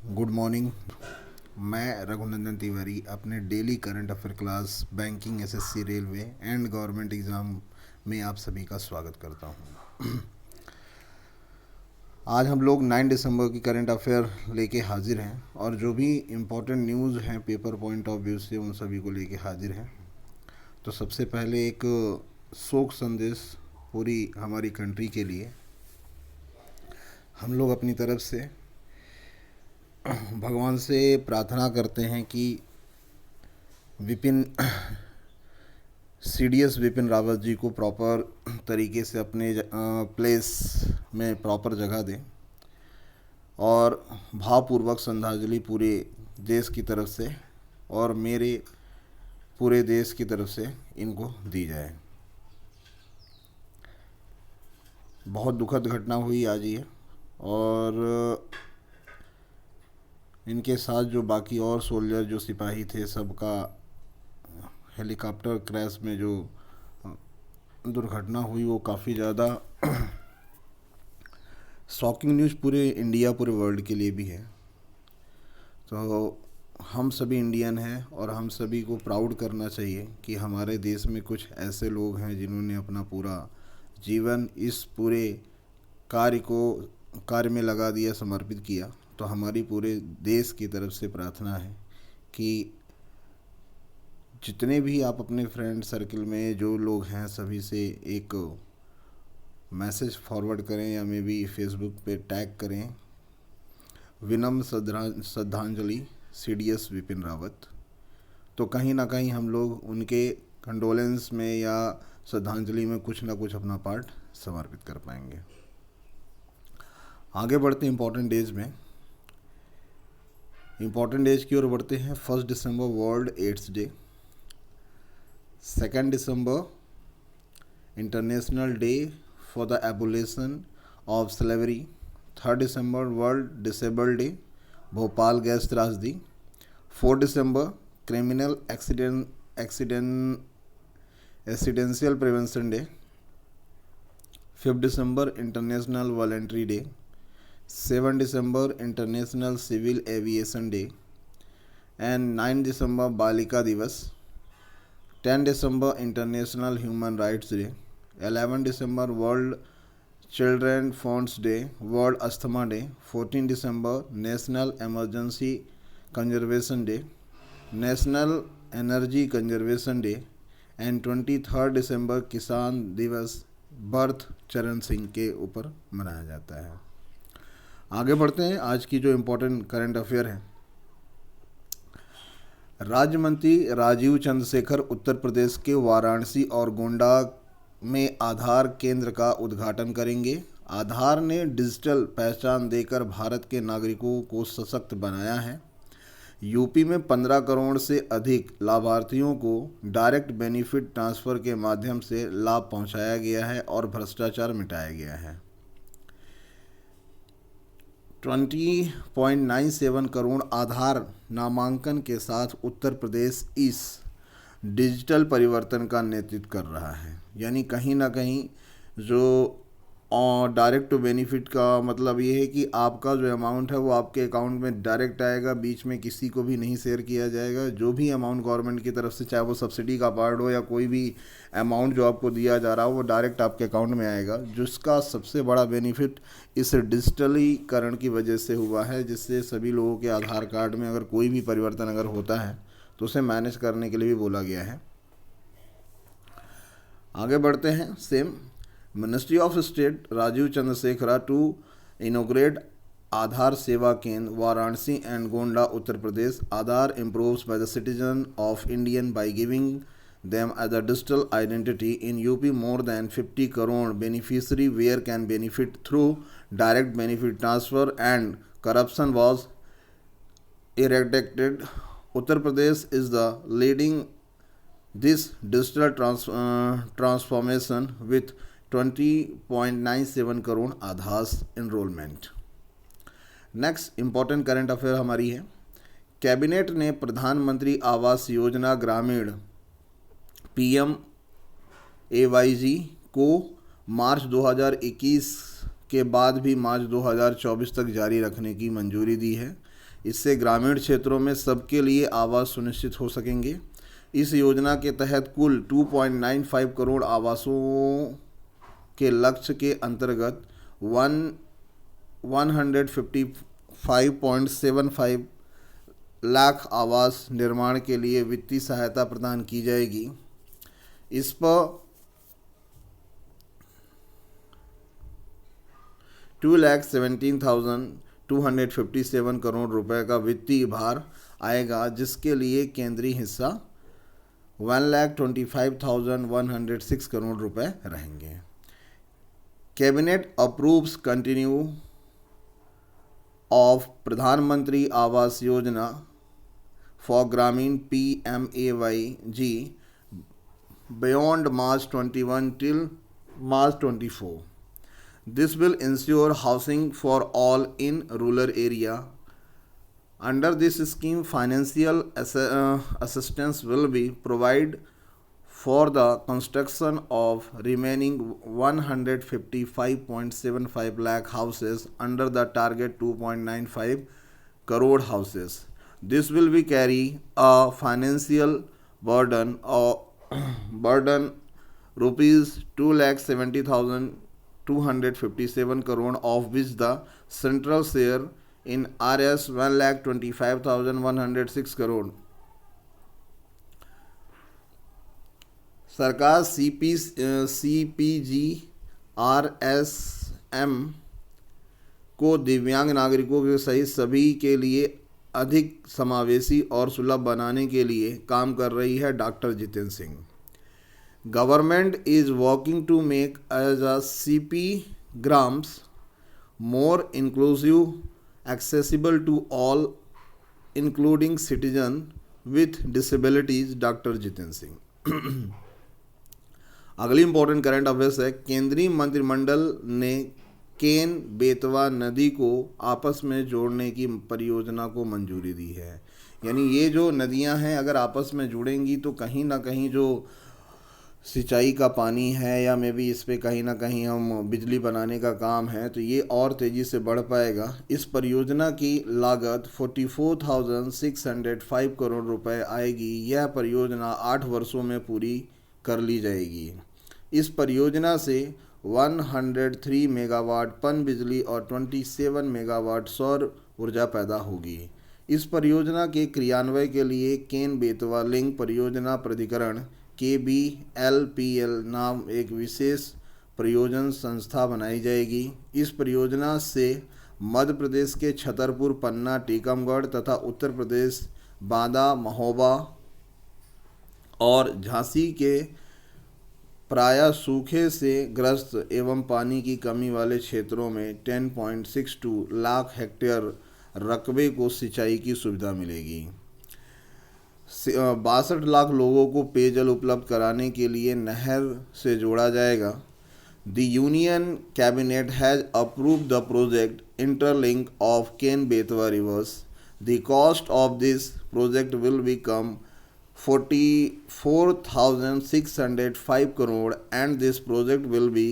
Good morning. मैं रघुनंदन तिवारी अपने daily current affair class banking, SSC, railway and government exam में आप सभी का स्वागत करता हूं। आज हम लोग 9 दिसंबर की करंट अफेयर लेके हाजिर हैं और जो भी इम्पोर्टेंट न्यूज़ हैं पेपर पॉइंट ऑफ व्यू से उन सभी को लेके हाजिर हैं। तो सबसे पहले एक शोक संदेश पूरी हमारी कंट्री के लिए। हम लोग अपनी तरफ से भगवान से प्रार्थना करते हैं कि विपिन सीडीएस विपिन रावत जी को प्रॉपर तरीके से अपने प्लेस में प्रॉपर जगह दें और भावपूर्वक श्रद्धांजलि पूरे देश की तरफ से और मेरे पूरे देश की तरफ से इनको दी जाए। बहुत दुखद घटना हुई आज ये, और इनके साथ जो बाकी और सोल्जर जो सिपाही थे सबका हेलीकॉप्टर क्रैश में जो दुर्घटना हुई वो काफ़ी ज़्यादा शॉकिंग न्यूज़ पूरे इंडिया, पूरे वर्ल्ड के लिए भी है। तो हम सभी इंडियन हैं और हम सभी को प्राउड करना चाहिए कि हमारे देश में कुछ ऐसे लोग हैं जिन्होंने अपना पूरा जीवन इस पूरे कार्य में लगा दिया, समर्पित किया। तो हमारी पूरे देश की तरफ से प्रार्थना है कि जितने भी आप अपने फ्रेंड सर्कल में जो लोग हैं सभी से एक मैसेज फॉरवर्ड करें या मे बी फेसबुक पे टैग करें, विनम्र श्रद्धांजलि सीडीएस विपिन रावत। तो कहीं ना कहीं हम लोग उनके कंडोलेंस में या श्रद्धांजलि में कुछ ना कुछ अपना पार्ट समर्पित कर पाएंगे। आगे बढ़ते हैं इम्पोर्टेंट डेज में। इम्पोर्टेंट डेज की ओर बढ़ते हैं। 1 दिसंबर वर्ल्ड एड्स डे, 2 दिसंबर international day for the abolition of slavery, 3 दिसंबर world disabled day, Bhopal gas त्रासदी, 4 दिसंबर क्रिमिनल एक्सीडेंशियल प्रिवेंशन डे, 5 दिसंबर इंटरनेशनल वॉलेंट्री डे, 7 दिसंबर international civil aviation day and 9 दिसंबर बालिका दिवस, 10 दिसंबर इंटरनेशनल ह्यूमन राइट्स डे, 11 दिसंबर world children funds day, world asthma day, 14 December national emergency conservation day, national energy conservation day and 23 दिसंबर किसान दिवस birth चरण सिंह के ऊपर मनाया जाता है। आगे बढ़ते हैं। आज की जो इम्पोर्टेंट करंट अफेयर है, राज्य मंत्री राजीव चंद्रशेखर उत्तर प्रदेश के वाराणसी और गोंडा में आधार केंद्र का उद्घाटन करेंगे। आधार ने डिजिटल पहचान देकर भारत के नागरिकों को सशक्त बनाया है। यूपी में 15 करोड़ से अधिक लाभार्थियों को डायरेक्ट बेनिफिट ट्रांसफ़र के माध्यम से लाभ पहुंचाया गया है और भ्रष्टाचार मिटाया गया है। 20.97 करोड़ आधार नामांकन के साथ उत्तर प्रदेश इस डिजिटल परिवर्तन का नेतृत्व कर रहा है। यानी कहीं ना कहीं जो डायरेक्ट टू बेनिफिट का मतलब ये है कि आपका जो अमाउंट है वो आपके अकाउंट में डायरेक्ट आएगा, बीच में किसी को भी नहीं शेयर किया जाएगा। जो भी अमाउंट गवर्नमेंट की तरफ से, चाहे वो सब्सिडी का पार्ट हो या कोई भी अमाउंट जो आपको दिया जा रहा हो, वो डायरेक्ट आपके अकाउंट में आएगा। जिसका सबसे बड़ा बेनिफिट इस डिजिटलीकरण की वजह से हुआ है, जिससे सभी लोगों के आधार कार्ड में अगर कोई भी परिवर्तन अगर होता है तो उसे मैनेज करने के लिए भी बोला गया है। आगे बढ़ते हैं। Same ministry of state Rajeev Chandrasekhar to inaugurate Aadhaar Seva Kendra Varanasi and Gonda Uttar Pradesh. Aadhaar improves by the citizen of Indian by giving them as a digital identity. In UP more than 50 crore beneficiary where can benefit through direct benefit transfer and corruption was eradicated. Uttar Pradesh is the leading this digital transformation with 20.97 crore Aadhaar enrolment. Next important current affair हमारी है। Cabinet ने प्रधानमंत्री आवास योजना ग्रामीण PMAYG को मार्च 2021 के बाद भी मार्च 2024 तक जारी रखने की मंजूरी दी है। इससे ग्रामीण क्षेत्रों में सबके लिए आवास सुनिश्चित हो सकेंगे। इस योजना के तहत कुल 2.95 करोड़ आवासों के लक्ष्य के अंतर्गत 155.75 लाख आवास निर्माण के लिए वित्तीय सहायता प्रदान की जाएगी। इस पर 2,17,257 करोड़ रुपए का वित्तीय भार आएगा, जिसके लिए केंद्रीय हिस्सा 1,25,106 करोड़ रुपए रहेंगे। कैबिनेट अप्रूव्स कंटिन्यू ऑफ प्रधानमंत्री आवास योजना फॉर ग्रामीण PMAYG beyond March 21 till March 24. This will ensure housing for all in rural area. Under this scheme, financial assistance will be provided for the construction of remaining 155.75 lakh houses under the target 2.95 crore houses. This will be carry a financial burden rupees 2,70,257 crore, of which the central share in Rs 1,25,106 crore. सरकार CPGRSM को दिव्यांग नागरिकों के सहित सभी के लिए अधिक समावेशी और सुलभ बनाने के लिए काम कर रही है। Doctor Jitendra Singh. Government is working to make as a CP grams more inclusive, accessible to all including citizen with disabilities. Doctor Jitendra Singh. अगली इंपॉर्टेंट करंट अफेयर्स है। केंद्रीय मंत्रिमंडल ने केन बेतवा नदी को आपस में जोड़ने की परियोजना को मंजूरी दी है। यानी ये जो नदियां हैं अगर आपस में जुड़ेंगी तो कहीं ना कहीं जो सिंचाई का पानी है या मे भी इस पर कहीं ना कहीं हम बिजली बनाने का काम है तो ये और तेज़ी से बढ़ पाएगा। इस परियोजना की लागत 44,605 करोड़ रुपए आएगी। यह परियोजना 8 वर्षों में पूरी कर ली जाएगी। इस परियोजना से 103 मेगावाट पन बिजली और 27 मेगावाट सौर ऊर्जा पैदा होगी। इस परियोजना के क्रियान्वयन के लिए केन बेतवा लिंक परियोजना प्राधिकरण KBLPL नाम एक विशेष परियोजना संस्था बनाई जाएगी। इस परियोजना से मध्य प्रदेश के छतरपुर, पन्ना, टीकमगढ़ तथा उत्तर प्रदेश बांदा, महोबा और झांसी के प्रायः सूखे से ग्रस्त एवं पानी की कमी वाले क्षेत्रों में 10.62 लाख हेक्टेयर रकबे को सिंचाई की सुविधा मिलेगी। 62 लाख लोगों को पेयजल उपलब्ध कराने के लिए नहर से जोड़ा जाएगा। The union cabinet has approved the project interlink of Ken Betwa rivers. The cost of this project will become 44,605 crore and this project will be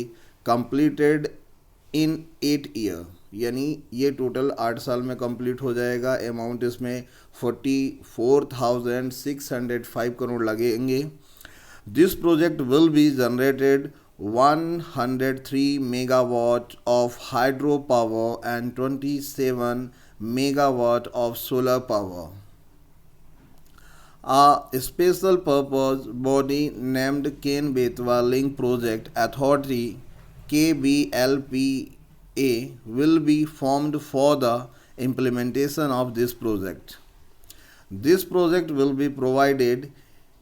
completed in 8 years। यानी ये टोटल 8 साल में कंप्लीट हो जाएगा। अमाउंट इसमें 44,605 करोड़ लगेंगे। This project will be generated 103 megawatt of hydro power and 27 megawatt of solar power। A special purpose body named Ken Betwa Link Project Authority KBLPA will be formed for the implementation of this project. This project will be provided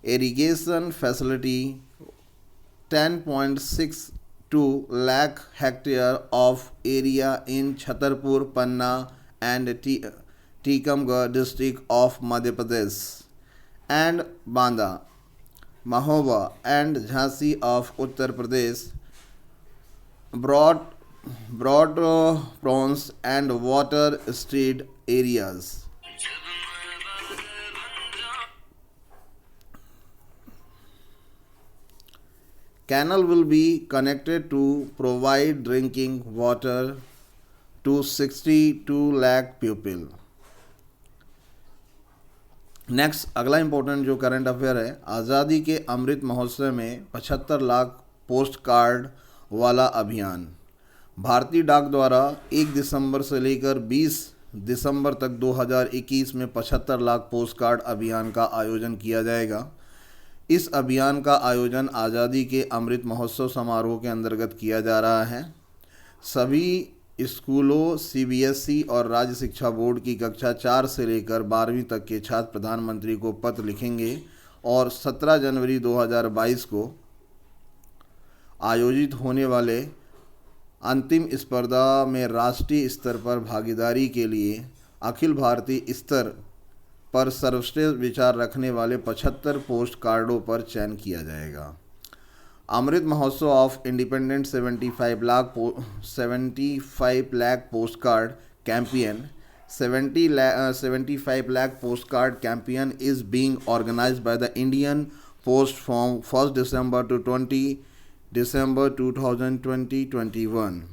irrigation facility 10.62 lakh hectare of area in Chhatarpur, Panna and Tikamgarh district of Madhya Pradesh and Banda, Mahoba and Jhansi of Uttar Pradesh, broad prawns and water street areas। Canal will be connected to provide drinking water to 62 lakh people। Next अगला important जो current affair है, आज़ादी के अमृत महोत्सव में 75 lakh post card वाला अभियान। भारतीय डाक द्वारा 1 दिसंबर से लेकर 20 दिसंबर तक 2021 में 75 लाख पोस्ट कार्ड अभियान का आयोजन किया जाएगा। इस अभियान का आयोजन आज़ादी के अमृत महोत्सव समारोह के अंतर्गत किया जा रहा है। सभी स्कूलों, सीबीएसई और राज्य शिक्षा बोर्ड की कक्षा 4 से लेकर 12वीं तक के छात्र प्रधानमंत्री को पत्र लिखेंगे और 17 जनवरी 2022 को आयोजित होने वाले अंतिम स्पर्धा में राष्ट्रीय स्तर पर भागीदारी के लिए अखिल भारतीय स्तर पर सर्वश्रेष्ठ विचार रखने वाले 75 पोस्ट कार्डों पर चयन किया जाएगा। Amrit Mahotsav of independent 75 lakh post card campaign 75 lakh postcard campaign is being organized by the Indian Post from 1st December to 20 December 2021.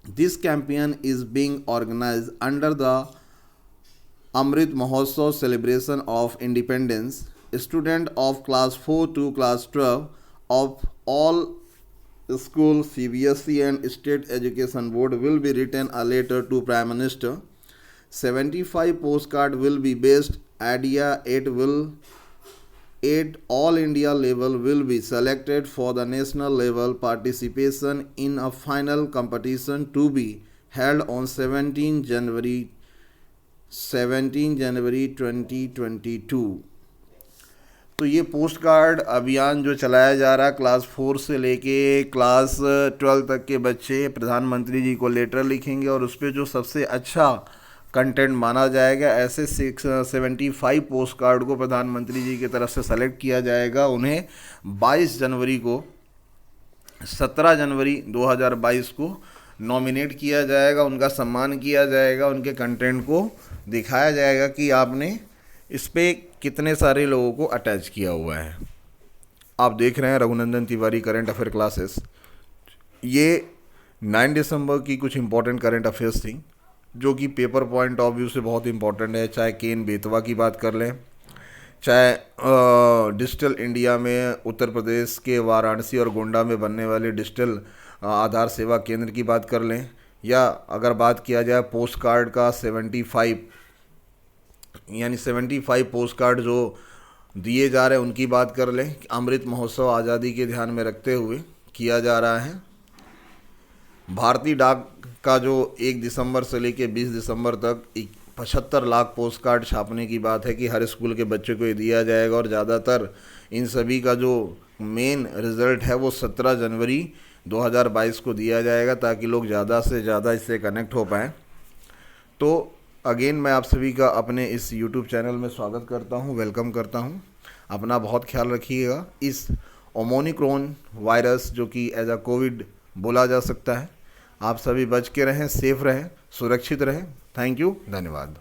This campaign is being organized under the Amrit Mahotsav celebration of independence. Students of class 4 to class 12 of all school, CBSE and State Education Board will be written a letter to Prime Minister. 75 postcard will be based idea. It all India level will be selected for the national level participation in a final competition to be held on 17 January 2022. तो ये post card अभियान जो चलाया जा रहा है, class 4 से लेके क्लास 12 तक के बच्चे प्रधानमंत्री जी को लेटर लिखेंगे और उस पर जो सबसे अच्छा कंटेंट माना जाएगा, ऐसे 75 पोस्ट कार्ड को प्रधानमंत्री जी की तरफ से सेलेक्ट किया जाएगा। उन्हें 22 जनवरी को 17 जनवरी 2022 को नॉमिनेट किया जाएगा, उनका सम्मान किया जाएगा, उनके कंटेंट को दिखाया जाएगा कि आपने इस पे कितने सारे लोगों को अटैच किया हुआ है। आप देख रहे हैं Raghunandan Tiwari current affair classes. ये 9 दिसंबर की कुछ इंपॉर्टेंट करंट अफेयर्स थी जो कि पेपर पॉइंट ऑफ व्यू से बहुत इंपॉर्टेंट है। चाहे केन बेतवा की बात कर लें, चाहे डिजिटल इंडिया में उत्तर प्रदेश के वाराणसी और गोंडा में बनने वाले डिजिटल आधार सेवा केंद्र की बात कर लें, या अगर बात किया जाए पोस्ट कार्ड का 75 पोस्ट कार्ड जो दिए जा रहे हैं उनकी बात कर लें। अमृत महोत्सव आज़ादी के ध्यान में रखते हुए किया जा रहा है। भारतीय डाक का जो 1 दिसंबर से लेकर 20 दिसंबर तक 75 लाख पोस्ट कार्ड छापने की बात है कि हर स्कूल के बच्चे को ये दिया जाएगा और ज़्यादातर इन सभी का जो मेन रिज़ल्ट है वो 17 जनवरी 2022 को दिया जाएगा ताकि लोग ज़्यादा से ज़्यादा इससे कनेक्ट हो पाएँ। तो अगेन मैं आप सभी का अपने इस YouTube चैनल में स्वागत करता हूं, वेलकम करता हूं। अपना बहुत ख्याल रखिएगा। इस ओमिक्रॉन वायरस जो कि एज अ कोविड बोला जा सकता है, आप सभी बच के रहें, सेफ रहें, सुरक्षित रहें। थैंक यू, धन्यवाद।